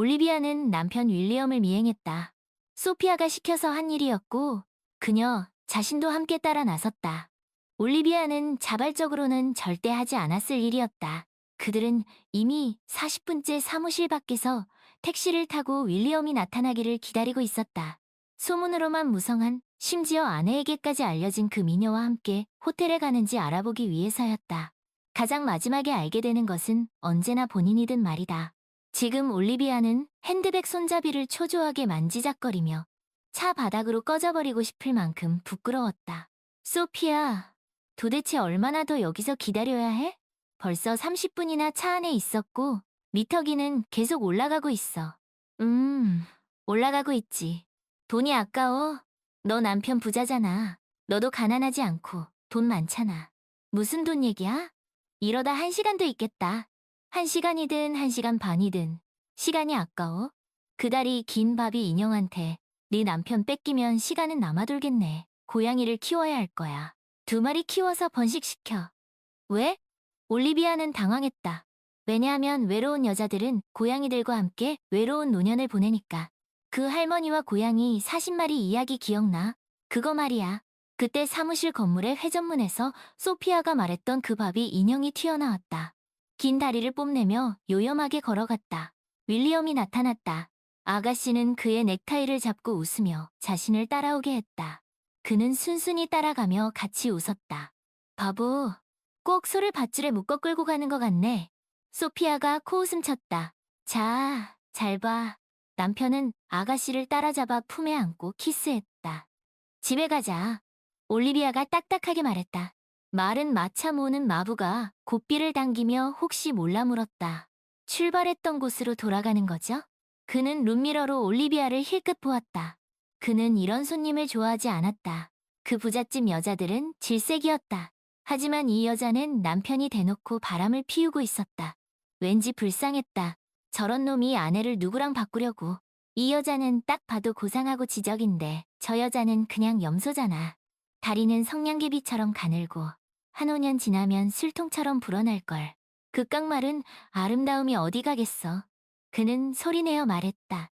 올리비아는 남편 윌리엄을 미행했다. 소피아가 시켜서 한 일이었고 그녀 자신도 함께 따라 나섰다. 올리비아는 자발적으로는 절대 하지 않았을 일이었다. 그들은 이미 40분째 사무실 밖에서 택시를 타고 윌리엄이 나타나기를 기다리고 있었다. 소문으로만 무성한, 심지어 아내에게까지 알려진 그 미녀와 함께 호텔에 가는지 알아보기 위해서였다. 가장 마지막에 알게 되는 것은 언제나 본인이든 말이다. 지금 올리비아는 핸드백 손잡이를 초조하게 만지작거리며 차 바닥으로 꺼져버리고 싶을 만큼 부끄러웠다. 소피아, 도대체 얼마나 더 여기서 기다려야 해? 벌써 30분이나 차 안에 있었고 미터기는 계속 올라가고 있어. 올라가고 있지. 돈이 아까워. 너 남편 부자잖아. 너도 가난하지 않고 돈 많잖아. 무슨 돈 얘기야? 이러다 1시간도 있겠다. 1시간이든 1시간 반이든 시간이 아까워? 그다리 긴 바비 인형한테 네 남편 뺏기면 시간은 남아돌겠네. 고양이를 키워야 할 거야. 2마리 키워서 번식시켜. 왜? 올리비아는 당황했다. 왜냐하면 외로운 여자들은 고양이들과 함께 외로운 노년을 보내니까. 그 할머니와 고양이 40마리 이야기 기억나? 그거 말이야. 그때 사무실 건물의 회전문에서 소피아가 말했던 그 바비 인형이 튀어나왔다. 긴 다리를 뽐내며 요염하게 걸어갔다. 윌리엄이 나타났다. 아가씨는 그의 넥타이를 잡고 웃으며 자신을 따라오게 했다. 그는 순순히 따라가며 같이 웃었다. 바보, 꼭 소를 밧줄에 묶어 끌고 가는 것 같네. 소피아가 코웃음 쳤다. 자, 잘 봐. 남편은 아가씨를 따라잡아 품에 안고 키스했다. 집에 가자. 올리비아가 딱딱하게 말했다. 말은 마차 모는 마부가 고삐를 당기며 혹시 몰라 물었다. 출발했던 곳으로 돌아가는 거죠? 그는 룸미러로 올리비아를 힐끗 보았다. 그는 이런 손님을 좋아하지 않았다. 그 부잣집 여자들은 질색이었다. 하지만 이 여자는 남편이 대놓고 바람을 피우고 있었다. 왠지 불쌍했다. 저런 놈이 아내를 누구랑 바꾸려고. 이 여자는 딱 봐도 고상하고 지적인데 저 여자는 그냥 염소잖아. 다리는 성냥개비처럼 가늘고 한 5년 지나면 술통처럼 불어날걸. 그 깡말은 아름다움이 어디 가겠어. 그는 소리내어 말했다.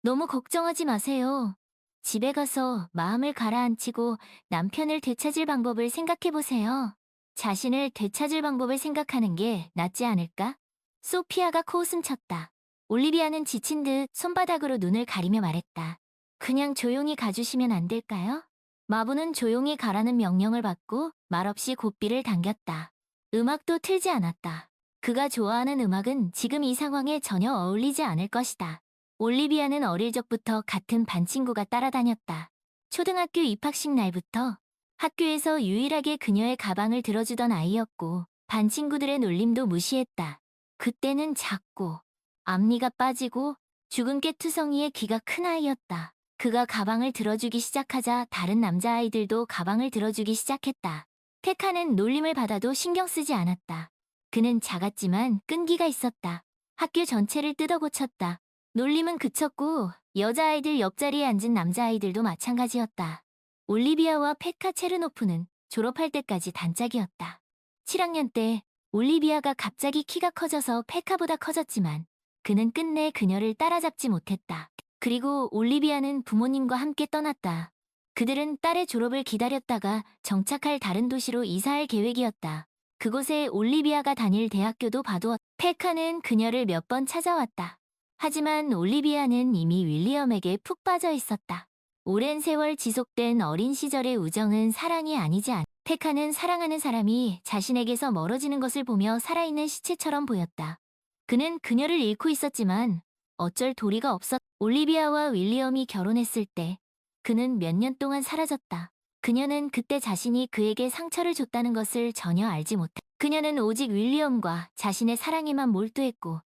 너무 걱정하지 마세요. 집에 가서 마음을 가라앉히고 남편을 되찾을 방법을 생각해보세요. 자신을 되찾을 방법을 생각하는 게 낫지 않을까? 소피아가 코웃음 쳤다. 올리비아는 지친 듯 손바닥으로 눈을 가리며 말했다. 그냥 조용히 가주시면 안 될까요? 마부는 조용히 가라는 명령을 받고 말없이 고삐를 당겼다. 음악도 틀지 않았다. 그가 좋아하는 음악은 지금 이 상황에 전혀 어울리지 않을 것이다. 올리비아는 어릴 적부터 같은 반 친구가 따라다녔다. 초등학교 입학식 날부터 학교에서 유일하게 그녀의 가방을 들어주던 아이였고 반 친구들의 놀림도 무시했다. 그때는 작고 앞니가 빠지고 죽은 깨투성이의 귀가 큰 아이였다. 그가 가방을 들어주기 시작하자 다른 남자아이들도 가방을 들어주기 시작했다. 테카는 놀림을 받아도 신경 쓰지 않았다. 그는 작았지만 끈기가 있었다. 학교 전체를 뜯어고쳤다. 놀림은 그쳤고 여자아이들 옆자리에 앉은 남자아이들도 마찬가지였다. 올리비아와 페카 체르노프는 졸업할 때까지 단짝이었다. 7학년 때 올리비아가 갑자기 키가 커져서 페카보다 커졌지만 그는 끝내 그녀를 따라잡지 못했다. 그리고 올리비아는 부모님과 함께 떠났다. 그들은 딸의 졸업을 기다렸다가 정착할 다른 도시로 이사할 계획이었다. 그곳에 올리비아가 다닐 대학교도 봐두었다. 페카는 그녀를 몇 번 찾아왔다. 하지만 올리비아는 이미 윌리엄에게 푹 빠져 있었다. 오랜 세월 지속된 어린 시절의 우정은 사랑이 아니지 않. 페카는 사랑하는 사람이 자신에게서 멀어지는 것을 보며 살아있는 시체처럼 보였다. 그는 그녀를 잃고 있었지만 어쩔 도리가 없었. 올리비아와 윌리엄이 결혼했을 때 그는 몇 년 동안 사라졌다. 그녀는 그때 자신이 그에게 상처를 줬다는 것을 전혀 알지 못했다. 그녀는 오직 윌리엄과 자신의 사랑에만 몰두했고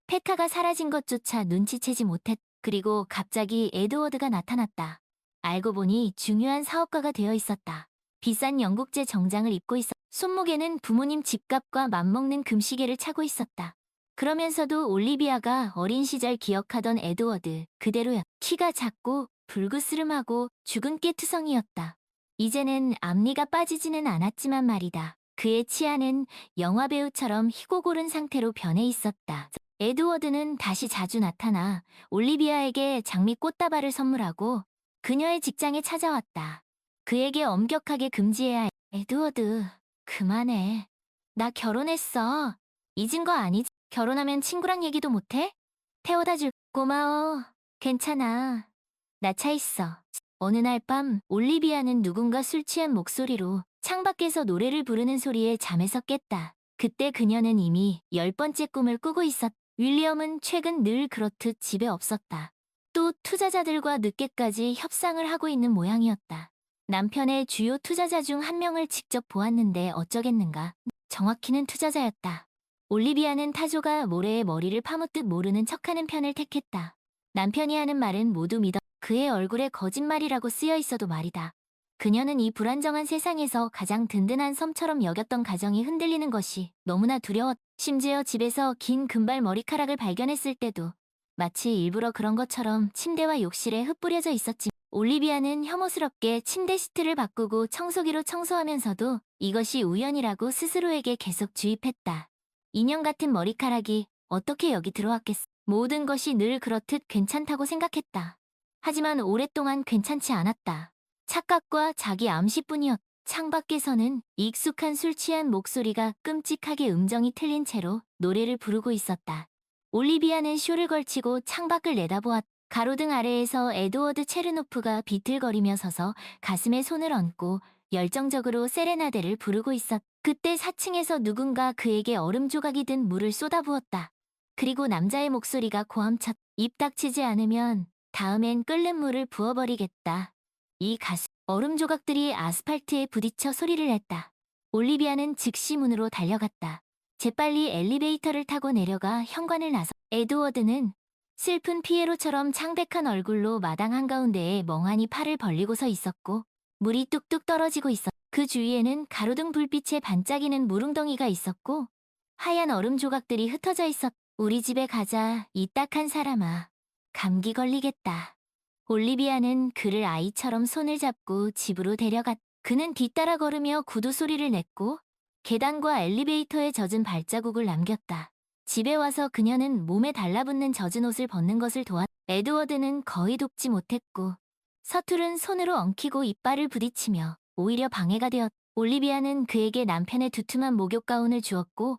페카가 사라진 것조차 눈치채지 못했. 그리고 갑자기 에드워드가 나타났다. 알고 보니 중요한 사업가가 되어 있었다. 비싼 영국제 정장을 입고 있었. 손목에는 부모님 집값과 맞먹는 금시계를 차고 있었다. 그러면서도 올리비아가 어린 시절 기억하던 에드워드 그대로였다. 키가 작고 불그스름하고 죽은 깨투성이었다. 이제는 앞니가 빠지지는 않았지만 말이다. 그의 치아는 영화배우처럼 희고 고른 상태로 변해 있었다. 에드워드는 다시 자주 나타나 올리비아에게 장미 꽃다발을 선물하고 그녀의 직장에 찾아왔다. 그에게 엄격하게 금지해야 해. 에드워드, 그만해. 나 결혼했어. 잊은 거 아니지? 결혼하면 친구랑 얘기도 못해? 태워다 줄. 고마워. 괜찮아. 나 차 있어. 어느 날 밤 올리비아는 누군가 술 취한 목소리로 창밖에서 노래를 부르는 소리에 잠에서 깼다. 그때 그녀는 이미 10번째 꿈을 꾸고 있었다. 윌리엄은 최근 늘 그렇듯 집에 없었다. 또 투자자들과 늦게까지 협상을 하고 있는 모양이었다. 남편의 주요 투자자 중 한 명을 직접 보았는데 어쩌겠는가. 정확히는 투자자였다. 올리비아는 타조가 모래에 머리를 파묻듯 모르는 척하는 편을 택했다. 남편이 하는 말은 모두 믿어. 그의 얼굴에 거짓말이라고 쓰여 있어도 말이다. 그녀는 이 불안정한 세상에서 가장 든든한 섬처럼 여겼던 가정이 흔들리는 것이 너무나 두려웠다. 심지어 집에서 긴 금발 머리카락을 발견했을 때도 마치 일부러 그런 것처럼 침대와 욕실에 흩뿌려져 있었지. 올리비아는 혐오스럽게 침대 시트를 바꾸고 청소기로 청소하면서도 이것이 우연이라고 스스로에게 계속 주입했다. 인형 같은 머리카락이 어떻게 여기 들어왔겠어. 모든 것이 늘 그렇듯 괜찮다고 생각했다. 하지만 오랫동안 괜찮지 않았다. 착각과 자기 암시뿐이었다. 창밖에서는 익숙한 술 취한 목소리가 끔찍하게 음정이 틀린 채로 노래를 부르고 있었다. 올리비아는 쇼를 걸치고 창밖을 내다보았다. 가로등 아래에서 에드워드 체르노프가 비틀거리며 서서 가슴에 손을 얹고 열정적으로 세레나데를 부르고 있었다. 그때 4층에서 누군가 그에게 얼음 조각이 든 물을 쏟아부었다. 그리고 남자의 목소리가 고함쳤다. 입 닥치지 않으면 다음엔 끓는 물을 부어버리겠다. 이 가수 얼음 조각들이 아스팔트에 부딪혀 소리를 냈다. 올리비아는 즉시 문으로 달려갔다. 재빨리 엘리베이터를 타고 내려가 현관을 나서 에드워드는 슬픈 피에로처럼 창백한 얼굴로 마당 한가운데에 멍하니 팔을 벌리고 서 있었고 물이 뚝뚝 떨어지고 있었다. 그 주위에는 가로등 불빛에 반짝이는 물웅덩이가 있었고 하얀 얼음 조각들이 흩어져 있었다. 우리 집에 가자, 이 딱한 사람아. 감기 걸리겠다. 올리비아는 그를 아이처럼 손을 잡고 집으로 데려갔다. 그는 뒤따라 걸으며 구두 소리를 냈고 계단과 엘리베이터에 젖은 발자국을 남겼다. 집에 와서 그녀는 몸에 달라붙는 젖은 옷을 벗는 것을 도왔다. 에드워드는 거의 돕지 못했고 서툴은 손으로 엉키고 이빨을 부딪히며 오히려 방해가 되었다. 올리비아는 그에게 남편의 두툼한 목욕 가운을 주었고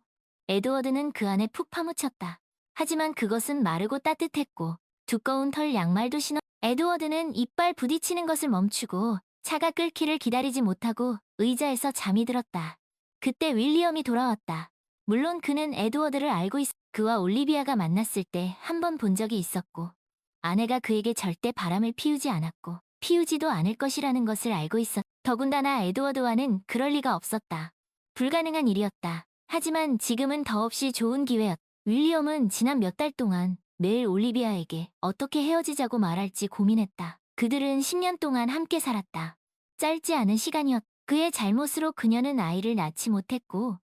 에드워드는 그 안에 푹 파묻혔다. 하지만 그것은 마르고 따뜻했고 두꺼운 털 양말도 신어 에드워드는 이빨 부딪히는 것을 멈추고 차가 끓기를 기다리지 못하고 의자에서 잠이 들었다. 그때 윌리엄이 돌아왔다. 물론 그는 에드워드를 알고 그와 올리비아가 만났을 때 한 번 본 적이 있었고 아내가 그에게 절대 바람을 피우지 않았고 피우지도 않을 것이라는 것을 알고 있었다. 더군다나 에드워드와는 그럴 리가 없었다. 불가능한 일이었다. 하지만 지금은 더없이 좋은 기회였다. 윌리엄은 지난 몇 달 동안 매일 올리비아에게 어떻게 헤어지자고 말할지 고민했다. 그들은 10년 동안 함께 살았다. 짧지 않은 시간이었다. 그의 잘못으로 그녀는 아이를 낳지 못했고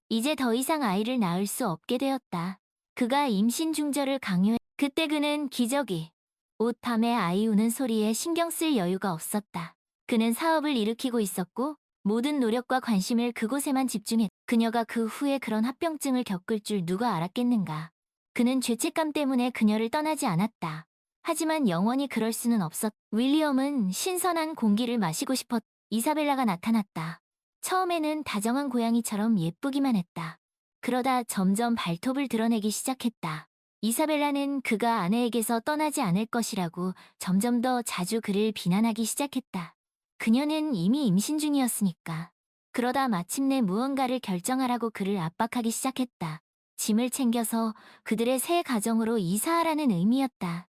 이제 더 이상 아이를 낳을 수 없게 되었다. 그가 임신 중절을 강요해. 그때 그는 기저귀, 옷 밤에 아이 우는 소리에 신경 쓸 여유가 없었다. 그는 사업을 일으키고 있었고 모든 노력과 관심을 그곳에만 집중했다. 그녀가 그 후에 그런 합병증을 겪을 줄 누가 알았겠는가. 그는 죄책감 때문에 그녀를 떠나지 않았다. 하지만 영원히 그럴 수는 없었다. 윌리엄은 신선한 공기를 마시고 싶었다. 이사벨라가 나타났다. 처음에는 다정한 고양이처럼 예쁘기만 했다. 그러다 점점 발톱을 드러내기 시작했다. 이사벨라는 그가 아내에게서 떠나지 않을 것이라고 점점 더 자주 그를 비난하기 시작했다. 그녀는 이미 임신 중이었으니까. 그러다 마침내 무언가를 결정하라고 그를 압박하기 시작했다. 짐을 챙겨서 그들의 새 가정으로 이사하라는 의미였다.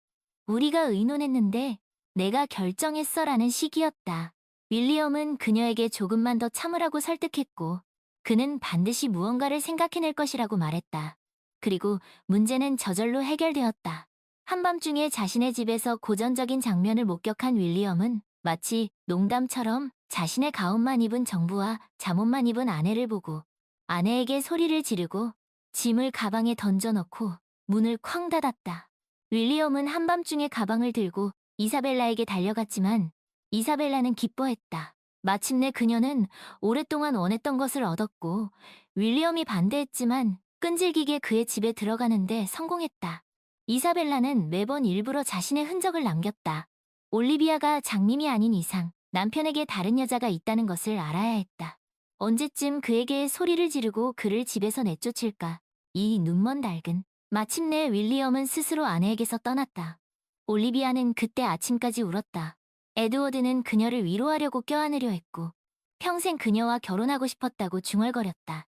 우리가 의논했는데 내가 결정했어라는 식이었다. 윌리엄은 그녀에게 조금만 더 참으라고 설득했고 그는 반드시 무언가를 생각해낼 것이라고 말했다. 그리고 문제는 저절로 해결되었다. 한밤중에 자신의 집에서 고전적인 장면을 목격한 윌리엄은 마치 농담처럼 자신의 가운만 입은 정부와 잠옷만 입은 아내를 보고 아내에게 소리를 지르고 짐을 가방에 던져넣고 문을 쾅 닫았다. 윌리엄은 한밤중에 가방을 들고 이사벨라에게 달려갔지만 이사벨라는 기뻐했다. 마침내 그녀는 오랫동안 원했던 것을 얻었고 윌리엄이 반대했지만 끈질기게 그의 집에 들어가는데 성공했다. 이사벨라는 매번 일부러 자신의 흔적을 남겼다. 올리비아가 장님이 아닌 이상 남편에게 다른 여자가 있다는 것을 알아야 했다. 언제쯤 그에게 소리를 지르고 그를 집에서 내쫓을까? 이 눈먼 닭은. 마침내 윌리엄은 스스로 아내에게서 떠났다. 올리비아는 그때 아침까지 울었다. 에드워드는 그녀를 위로하려고 껴안으려 했고 평생 그녀와 결혼하고 싶었다고 중얼거렸다.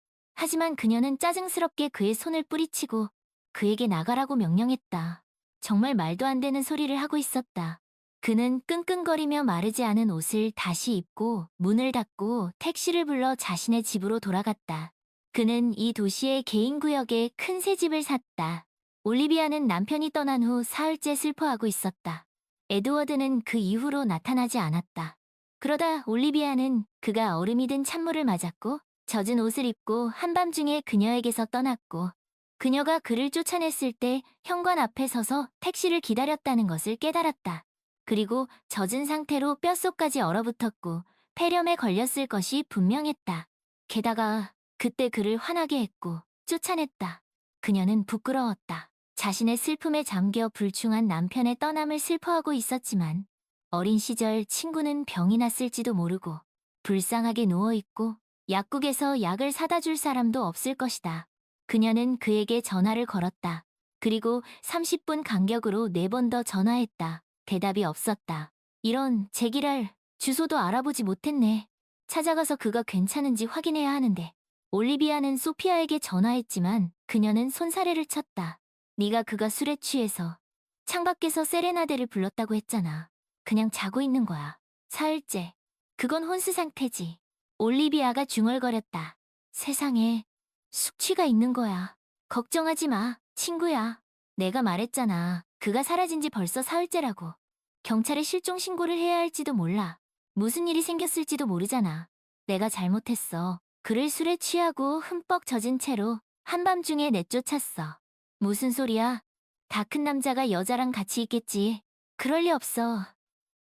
하지만 그녀는 짜증스럽게 그의 손을 뿌리치고 그에게 나가라고 명령했다. 정말 말도 안 되는 소리를 하고 있었다. 그는 끙끙거리며 마르지 않은 옷을 다시 입고 문을 닫고 택시를 불러 자신의 집으로 돌아갔다. 그는 이 도시의 개인 구역에 큰 새 집을 샀다. 올리비아는 남편이 떠난 후 사흘째 슬퍼하고 있었다. 에드워드는 그 이후로 나타나지 않았다. 그러다 올리비아는 그가 얼음이 든 찬물을 맞았고 젖은 옷을 입고 한밤중에 그녀에게서 떠났고 그녀가 그를 쫓아냈을 때 현관 앞에 서서 택시를 기다렸다는 것을 깨달았다. 그리고 젖은 상태로 뼛속까지 얼어붙었고 폐렴에 걸렸을 것이 분명했다. 게다가 그때 그를 화나게 했고 쫓아냈다. 그녀는 부끄러웠다. 자신의 슬픔에 잠겨 불충한 남편의 떠남을 슬퍼하고 있었지만 어린 시절 친구는 병이 났을지도 모르고 불쌍하게 누워있고 약국에서 약을 사다 줄 사람도 없을 것이다. 그녀는 그에게 전화를 걸었다. 그리고 30분 간격으로 4번 더 전화했다. 대답이 없었다. 이런 제기랄 주소도 알아보지 못했네. 찾아가서 그가 괜찮은지 확인해야 하는데. 올리비아는 소피아에게 전화했지만 그녀는 손사래를 쳤다. 네가 그가 술에 취해서 창밖에서 세레나데를 불렀다고 했잖아. 그냥 자고 있는 거야. 사흘째. 그건 혼수 상태지. 올리비아가 중얼거렸다. 세상에 숙취가 있는 거야. 걱정하지 마, 친구야. 내가 말했잖아. 그가 사라진 지 벌써 사흘째라고. 경찰에 실종 신고를 해야 할지도 몰라. 무슨 일이 생겼을지도 모르잖아. 내가 잘못했어. 그를 술에 취하고 흠뻑 젖은 채로 한밤중에 내쫓았어. 무슨 소리야? 다 큰 남자가 여자랑 같이 있겠지. 그럴 리 없어.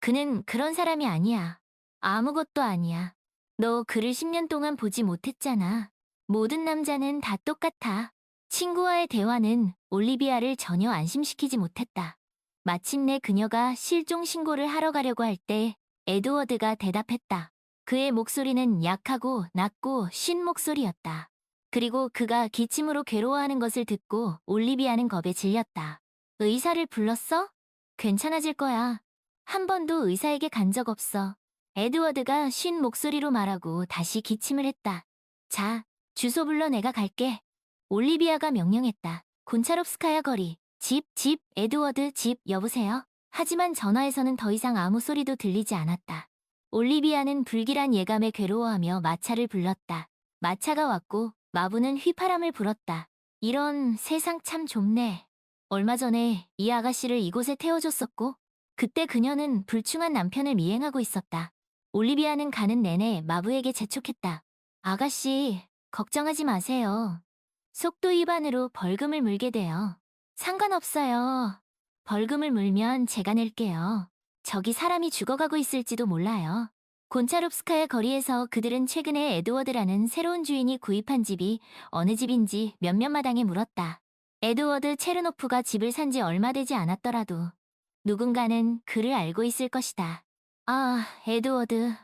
그는 그런 사람이 아니야. 아무것도 아니야. 너 그를 10년 동안 보지 못했잖아. 모든 남자는 다 똑같아. 친구와의 대화는 올리비아를 전혀 안심시키지 못했다. 마침내 그녀가 실종 신고를 하러 가려고 할 때 에드워드가 대답했다. 그의 목소리는 약하고 낮고 쉰 목소리였다. 그리고 그가 기침으로 괴로워하는 것을 듣고 올리비아는 겁에 질렸다. 의사를 불렀어? 괜찮아질 거야. 한 번도 의사에게 간 적 없어. 에드워드가 쉰 목소리로 말하고 다시 기침을 했다. 자, 주소 불러 내가 갈게. 올리비아가 명령했다. 곤차롭스카야 거리. 집, 에드워드 집, 여보세요? 하지만 전화에서는 더 이상 아무 소리도 들리지 않았다. 올리비아는 불길한 예감에 괴로워하며 마차를 불렀다. 마차가 왔고 마부는 휘파람을 불었다. 이런 세상 참 좁네. 얼마 전에 이 아가씨를 이곳에 태워줬었고 그때 그녀는 불충한 남편을 미행하고 있었다. 올리비아는 가는 내내 마부에게 재촉했다. 아가씨, 걱정하지 마세요. 속도 위반으로 벌금을 물게 돼요. 상관없어요. 벌금을 물면 제가 낼게요. 저기 사람이 죽어가고 있을지도 몰라요. 곤차롭스카의 거리에서 그들은 최근에 에드워드라는 새로운 주인이 구입한 집이 어느 집인지 몇몇 마당에 물었다. 에드워드 체르노프가 집을 산 지 얼마 되지 않았더라도 누군가는 그를 알고 있을 것이다. 아, 에드워드.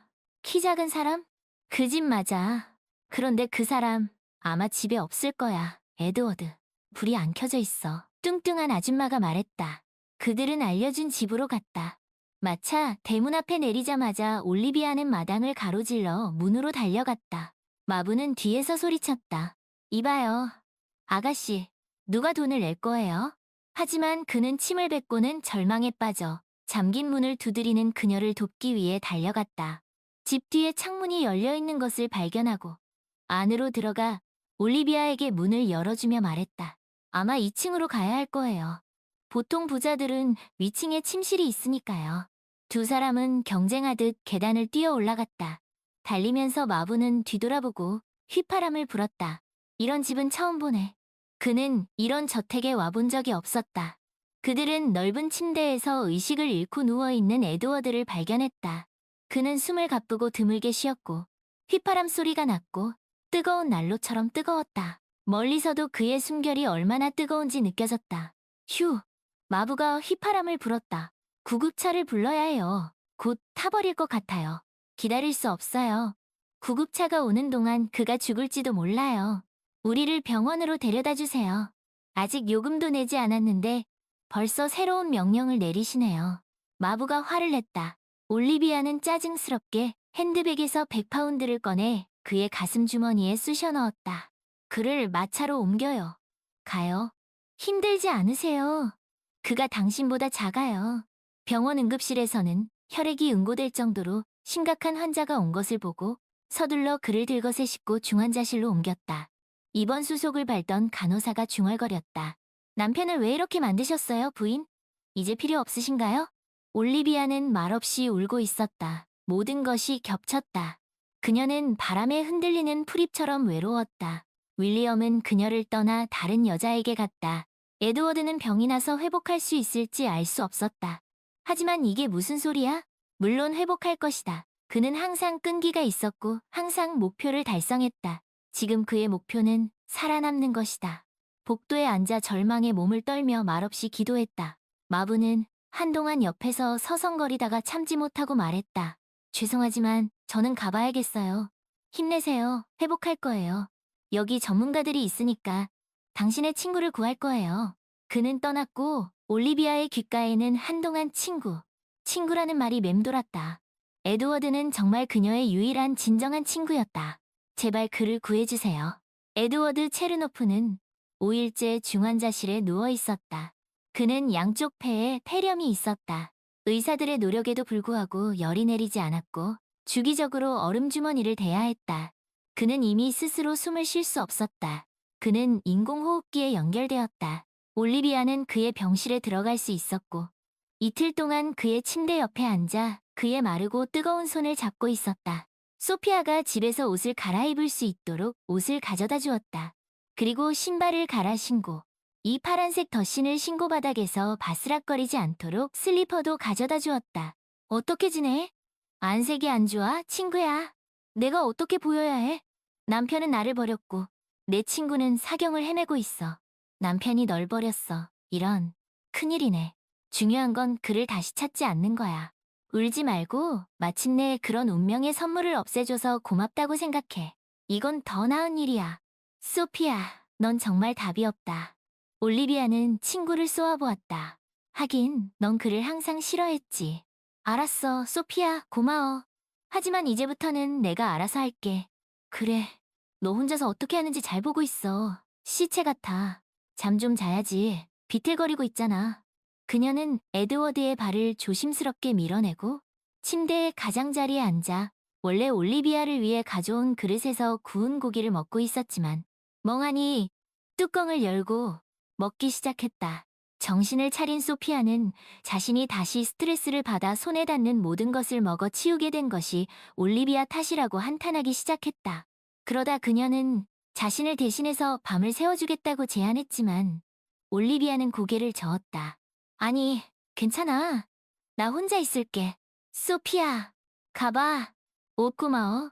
키 작은 사람? 그 집 맞아. 그런데 그 사람 아마 집에 없을 거야, 에드워드. 불이 안 켜져 있어. 뚱뚱한 아줌마가 말했다. 그들은 알려준 집으로 갔다. 마차 대문 앞에 내리자마자 올리비아는 마당을 가로질러 문으로 달려갔다. 마부는 뒤에서 소리쳤다. 이봐요. 아가씨, 누가 돈을 낼 거예요? 하지만 그는 침을 뱉고는 절망에 빠져 잠긴 문을 두드리는 그녀를 돕기 위해 달려갔다. 집 뒤에 창문이 열려있는 것을 발견하고 안으로 들어가 올리비아에게 문을 열어주며 말했다. 아마 2층으로 가야 할 거예요. 보통 부자들은 위층에 침실이 있으니까요. 두 사람은 경쟁하듯 계단을 뛰어 올라갔다. 달리면서 마부는 뒤돌아보고 휘파람을 불었다. 이런 집은 처음 보네. 그는 이런 저택에 와본 적이 없었다. 그들은 넓은 침대에서 의식을 잃고 누워있는 에드워드를 발견했다. 그는 숨을 가쁘고 드물게 쉬었고 휘파람 소리가 났고 뜨거운 난로처럼 뜨거웠다. 멀리서도 그의 숨결이 얼마나 뜨거운지 느껴졌다. 휴, 마부가 휘파람을 불었다. 구급차를 불러야 해요. 곧 타버릴 것 같아요. 기다릴 수 없어요. 구급차가 오는 동안 그가 죽을지도 몰라요. 우리를 병원으로 데려다 주세요. 아직 요금도 내지 않았는데 벌써 새로운 명령을 내리시네요. 마부가 화를 냈다. 올리비아는 짜증스럽게 핸드백에서 100파운드를 꺼내 그의 가슴 주머니에 쑤셔 넣었다. 그를 마차로 옮겨요. 가요. 힘들지 않으세요. 그가 당신보다 작아요. 병원 응급실에서는 혈액이 응고될 정도로 심각한 환자가 온 것을 보고 서둘러 그를 들것에 싣고 중환자실로 옮겼다. 입원 수속을 밟던 간호사가 중얼거렸다. 남편을 왜 이렇게 만드셨어요, 부인? 이제 필요 없으신가요? 올리비아는 말없이 울고 있었다. 모든 것이 겹쳤다. 그녀는 바람에 흔들리는 풀잎처럼 외로웠다. 윌리엄은 그녀를 떠나 다른 여자에게 갔다. 에드워드는 병이 나서 회복할 수 있을지 알 수 없었다. 하지만 이게 무슨 소리야? 물론 회복할 것이다. 그는 항상 끈기가 있었고 항상 목표를 달성했다. 지금 그의 목표는 살아남는 것이다. 복도에 앉아 절망에 몸을 떨며 말없이 기도했다. 마부는 한동안 옆에서 서성거리다가 참지 못하고 말했다. 죄송하지만 저는 가봐야겠어요. 힘내세요. 회복할 거예요. 여기 전문가들이 있으니까 당신의 친구를 구할 거예요. 그는 떠났고 올리비아의 귓가에는 한동안 친구라는 말이 맴돌았다. 에드워드는 정말 그녀의 유일한 진정한 친구였다. 제발 그를 구해주세요. 에드워드 체르노프는 5일째 중환자실에 누워 있었다. 그는 양쪽 폐에 폐렴이 있었다. 의사들의 노력에도 불구하고 열이 내리지 않았고 주기적으로 얼음 주머니를 대야 했다. 그는 이미 스스로 숨을 쉴 수 없었다. 그는 인공호흡기에 연결되었다. 올리비아는 그의 병실에 들어갈 수 있었고 이틀 동안 그의 침대 옆에 앉아 그의 마르고 뜨거운 손을 잡고 있었다. 소피아가 집에서 옷을 갈아입을 수 있도록 옷을 가져다 주었다. 그리고 신발을 갈아 신고 이 파란색 덧신을 신고 바닥에서 바스락거리지 않도록 슬리퍼도 가져다 주었다. 어떻게 지내? 안색이 안 좋아, 친구야. 내가 어떻게 보여야 해? 남편은 나를 버렸고 내 친구는 사경을 헤매고 있어. 남편이 널 버렸어. 이런 큰일이네. 중요한 건 그를 다시 찾지 않는 거야. 울지 말고 마침내 그런 운명의 선물을 없애줘서 고맙다고 생각해. 이건 더 나은 일이야. 소피아, 넌 정말 답이 없다. 올리비아는 친구를 쏘아보았다. 하긴 넌 그를 항상 싫어했지. 알았어, 소피아, 고마워. 하지만 이제부터는 내가 알아서 할게. 그래, 너 혼자서 어떻게 하는지 잘 보고 있어. 시체 같아. 잠 좀 자야지. 비틀거리고 있잖아. 그녀는 에드워드의 발을 조심스럽게 밀어내고 침대의 가장자리에 앉아 원래 올리비아를 위해 가져온 그릇에서 구운 고기를 먹고 있었지만 멍하니 뚜껑을 열고 먹기 시작했다. 정신을 차린 소피아는 자신이 다시 스트레스를 받아 손에 닿는 모든 것을 먹어 치우게 된 것이 올리비아 탓이라고 한탄하기 시작했다. 그러다 그녀는 자신을 대신해서 밤을 새워주겠다고 제안했지만 올리비아는 고개를 저었다. 아니, 괜찮아. 나 혼자 있을게. 소피아, 가봐. 옷 고마워.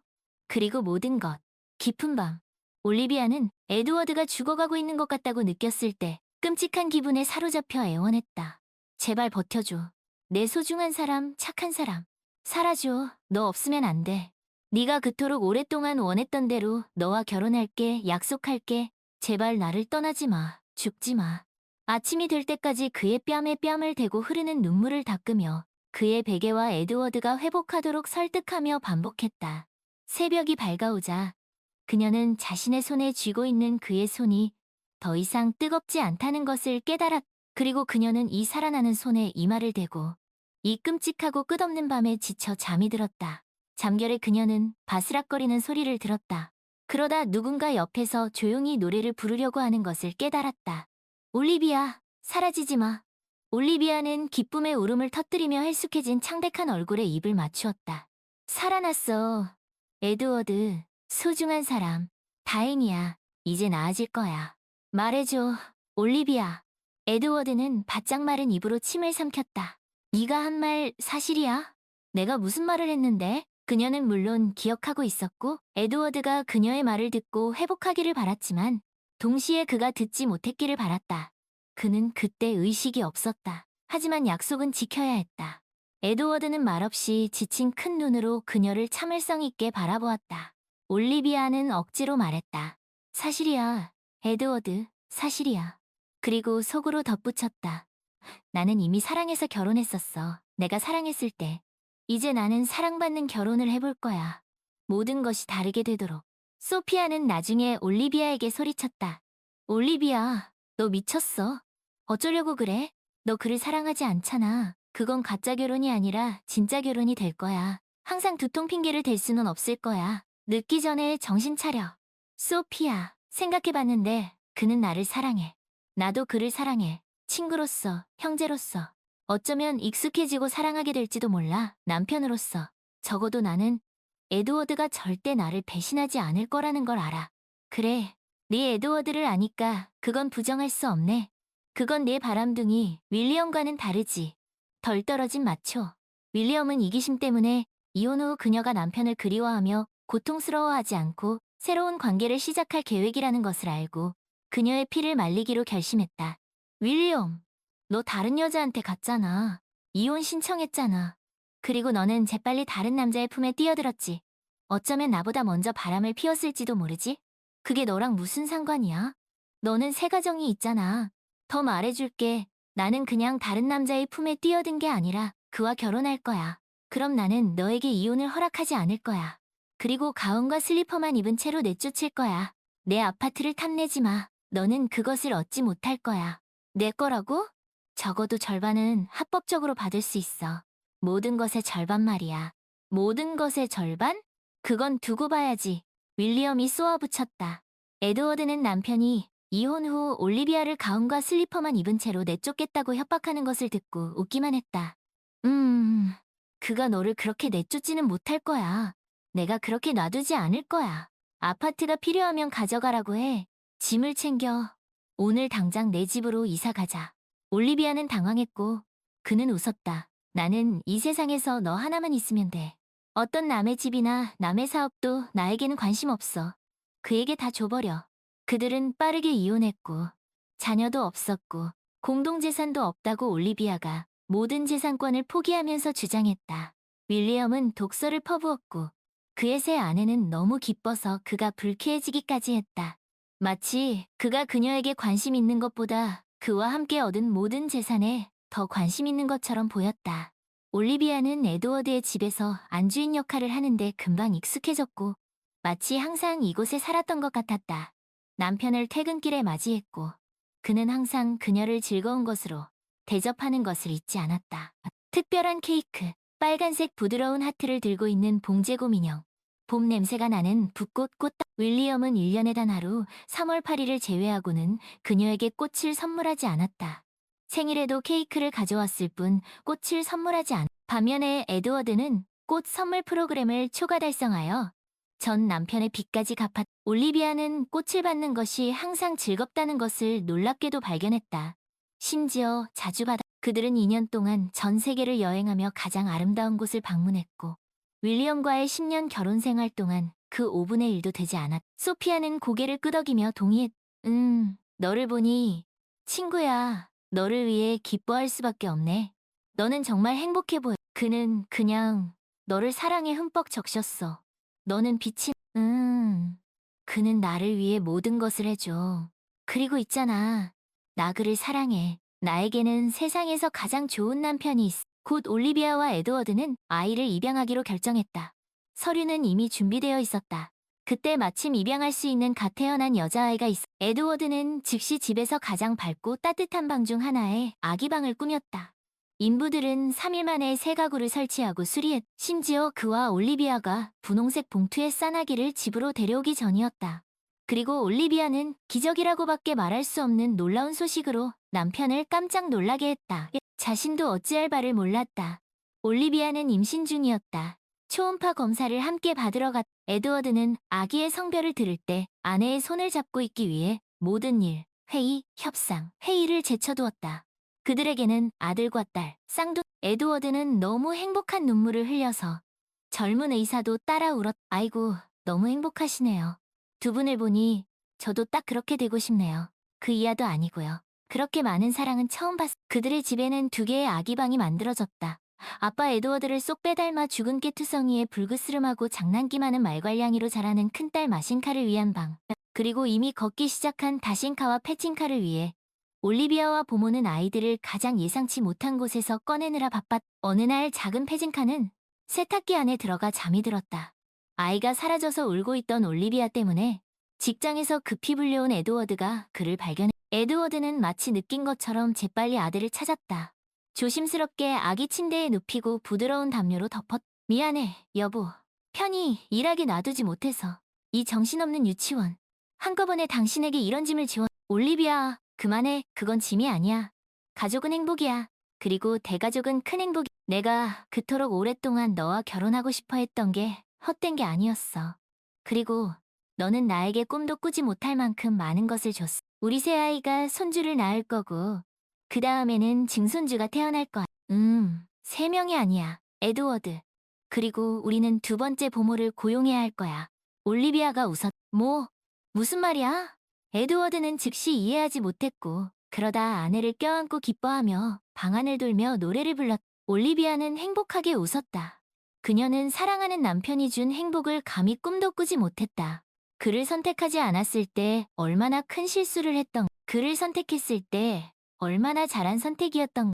그리고 모든 것. 깊은 밤. 올리비아는 에드워드가 죽어가고 있는 것 같다고 느꼈을 때 끔찍한 기분에 사로잡혀 애원했다. 제발 버텨줘. 내 소중한 사람, 착한 사람. 살아줘. 너 없으면 안 돼. 네가 그토록 오랫동안 원했던 대로 너와 결혼할게, 약속할게. 제발 나를 떠나지 마. 죽지 마. 아침이 될 때까지 그의 뺨에 뺨을 대고 흐르는 눈물을 닦으며 그의 베개와 에드워드가 회복하도록 설득하며 반복했다. 새벽이 밝아오자 그녀는 자신의 손에 쥐고 있는 그의 손이 더 이상 뜨겁지 않다는 것을 깨달았. 그리고 그녀는 이 살아나는 손에 이마를 대고 이 끔찍하고 끝없는 밤에 지쳐 잠이 들었다. 잠결에 그녀는 바스락거리는 소리를 들었다. 그러다 누군가 옆에서 조용히 노래를 부르려고 하는 것을 깨달았다. 올리비아, 사라지지 마. 올리비아는 기쁨의 울음을 터뜨리며 헬쑥해진 창백한 얼굴에 입을 맞추었다. 살아났어. 에드워드, 소중한 사람. 다행이야. 이제 나아질 거야. 말해줘, 올리비아. 에드워드는 바짝 마른 입으로 침을 삼켰다. 네가 한 말 사실이야? 내가 무슨 말을 했는데? 그녀는 물론 기억하고 있었고 에드워드가 그녀의 말을 듣고 회복하기를 바랐지만 동시에 그가 듣지 못했기를 바랐다. 그는 그때 의식이 없었다. 하지만 약속은 지켜야 했다. 에드워드는 말없이 지친 큰 눈으로 그녀를 참을성 있게 바라보았다. 올리비아는 억지로 말했다. 사실이야, 에드워드, 사실이야. 그리고 속으로 덧붙였다. 나는 이미 사랑해서 결혼했었어. 내가 사랑했을 때. 이제 나는 사랑받는 결혼을 해볼 거야. 모든 것이 다르게 되도록. 소피아는 나중에 올리비아에게 소리쳤다. 올리비아, 너 미쳤어. 어쩌려고 그래? 너 그를 사랑하지 않잖아. 그건 가짜 결혼이 아니라 진짜 결혼이 될 거야. 항상 두통 핑계를 댈 수는 없을 거야. 늦기 전에 정신 차려. 소피아, 생각해봤는데 그는 나를 사랑해. 나도 그를 사랑해. 친구로서, 형제로서. 어쩌면 익숙해지고 사랑하게 될지도 몰라. 남편으로서. 적어도 나는 에드워드가 절대 나를 배신하지 않을 거라는 걸 알아. 그래, 네 에드워드를 아니까 그건 부정할 수 없네. 그건 내 바람둥이 윌리엄과는 다르지. 덜 떨어진 마초. 윌리엄은 이기심 때문에 이혼 후 그녀가 남편을 그리워하며 고통스러워하지 않고 새로운 관계를 시작할 계획이라는 것을 알고 그녀의 피를 말리기로 결심했다. 윌리엄, 너 다른 여자한테 갔잖아. 이혼 신청했잖아. 그리고 너는 재빨리 다른 남자의 품에 뛰어들었지. 어쩌면 나보다 먼저 바람을 피웠을지도 모르지? 그게 너랑 무슨 상관이야? 너는 새 가정이 있잖아. 더 말해줄게. 나는 그냥 다른 남자의 품에 뛰어든 게 아니라 그와 결혼할 거야. 그럼 나는 너에게 이혼을 허락하지 않을 거야. 그리고 가운과 슬리퍼만 입은 채로 내쫓을 거야. 내 아파트를 탐내지 마. 너는 그것을 얻지 못할 거야. 내 거라고? 적어도 절반은 합법적으로 받을 수 있어. 모든 것의 절반 말이야. 모든 것의 절반? 그건 두고 봐야지. 윌리엄이 쏘아붙였다. 에드워드는 남편이 이혼 후 올리비아를 가운과 슬리퍼만 입은 채로 내쫓겠다고 협박하는 것을 듣고 웃기만 했다. 그가 너를 그렇게 내쫓지는 못할 거야. 내가 그렇게 놔두지 않을 거야. 아파트가 필요하면 가져가라고 해. 짐을 챙겨. 오늘 당장 내 집으로 이사 가자. 올리비아는 당황했고 그는 웃었다. 나는 이 세상에서 너 하나만 있으면 돼. 어떤 남의 집이나 남의 사업도 나에게는 관심 없어. 그에게 다 줘버려. 그들은 빠르게 이혼했고 자녀도 없었고 공동재산도 없다고 올리비아가 모든 재산권을 포기하면서 주장했다. 윌리엄은 독서를 퍼부었고 그의 새 아내는 너무 기뻐서 그가 불쾌해지기까지 했다. 마치 그가 그녀에게 관심 있는 것보다 그와 함께 얻은 모든 재산에 더 관심 있는 것처럼 보였다. 올리비아는 에드워드의 집에서 안주인 역할을 하는데 금방 익숙해졌고 마치 항상 이곳에 살았던 것 같았다. 남편을 퇴근길에 맞이했고 그는 항상 그녀를 즐거운 것으로 대접하는 것을 잊지 않았다. 특별한 케이크, 빨간색 부드러운 하트를 들고 있는 봉제곰 인형, 봄 냄새가 나는 붓꽃 꽃. 윌리엄은 1년에 단 하루 3월 8일을 제외하고는 그녀에게 꽃을 선물하지 않았다. 생일에도 케이크를 가져왔을 뿐 꽃을 선물하지 않았다. 반면에 에드워드는 꽃 선물 프로그램을 초과 달성하여 전 남편의 빚까지 갚았다. 올리비아는 꽃을 받는 것이 항상 즐겁다는 것을 놀랍게도 발견했다. 심지어 자주 받아. 그들은 2년 동안 전 세계를 여행하며 가장 아름다운 곳을 방문했고 윌리엄과의 10년 결혼 생활 동안 그 5분의 1도 되지 않았다. 소피아는 고개를 끄덕이며 동의했. 너를 보니 친구야, 너를 위해 기뻐할 수밖에 없네. 너는 정말 행복해 보여. 그는 그냥 너를 사랑에 흠뻑 적셨어. 너는 빛이. 그는 나를 위해 모든 것을 해줘. 그리고 있잖아. 나 그를 사랑해. 나에게는 세상에서 가장 좋은 남편이 있어. 곧 올리비아와 에드워드는 아이를 입양하기로 결정했다. 서류는 이미 준비되어 있었다. 그때 마침 입양할 수 있는 갓 태어난 여자아이가 있어. 에드워드는 즉시 집에서 가장 밝고 따뜻한 방 중 하나에 아기 방을 꾸몄다. 인부들은 3일 만에 새 가구를 설치하고 수리했. 심지어 그와 올리비아가 분홍색 봉투에 싼 아기를 집으로 데려오기 전이었다. 그리고 올리비아는 기적이라고밖에 말할 수 없는 놀라운 소식으로 남편을 깜짝 놀라게 했다. 자신도 어찌할 바를 몰랐다. 올리비아는 임신 중이었다. 초음파 검사를 함께 받으러 갔. 에드워드는 아기의 성별을 들을 때 아내의 손을 잡고 있기 위해 모든 일, 회의, 협상, 회의를 제쳐두었다. 그들에게는 아들과 딸, 쌍둥이. 에드워드는 너무 행복한 눈물을 흘려서 젊은 의사도 따라 울었. 아이고, 너무 행복하시네요. 두 분을 보니 저도 딱 그렇게 되고 싶네요. 그 이하도 아니고요. 그렇게 많은 사랑은 처음 봤. 그들의 집에는 2개의 아기 방이 만들어졌다. 아빠 에드워드를 쏙 빼닮아 죽은 깨투성이에 불그스름하고 장난기 많은 말괄량이로 자라는 큰딸 마신카를 위한 방. 그리고 이미 걷기 시작한 다신카와 패친카를 위해 올리비아와 보모는 아이들을 가장 예상치 못한 곳에서 꺼내느라 바빴. 어느 날 작은 패진카는 세탁기 안에 들어가 잠이 들었다. 아이가 사라져서 울고 있던 올리비아 때문에 직장에서 급히 불려온 에드워드가 그를 발견해. 에드워드는 마치 느낀 것처럼 재빨리 아들을 찾았다. 조심스럽게 아기 침대에 눕히고 부드러운 담요로 덮었. 미안해, 여보. 편히 일하게 놔두지 못해서. 이 정신없는 유치원. 한꺼번에 당신에게 이런 짐을 지워. 올리비아, 그만해. 그건 짐이 아니야. 가족은 행복이야. 그리고 대가족은 큰 행복이. 내가 그토록 오랫동안 너와 결혼하고 싶어 했던 게 헛된 게 아니었어. 그리고 너는 나에게 꿈도 꾸지 못할 만큼 많은 것을 줬어. 우리 새아이가 손주를 낳을 거고 그 다음에는 증손주가 태어날 거야. 3명이 아니야. 에드워드. 그리고 우리는 2번째 보모를 고용해야 할 거야. 올리비아가 웃었. 무슨 말이야? 에드워드는 즉시 이해하지 못했고 그러다 아내를 껴안고 기뻐하며 방안을 돌며 노래를 불렀. 올리비아는 행복하게 웃었다. 그녀는 사랑하는 남편이 준 행복을 감히 꿈도 꾸지 못했다. 그를 선택하지 않았을 때 얼마나 큰 실수를 했던. 그를 선택했을 때 얼마나 잘한 선택이었던.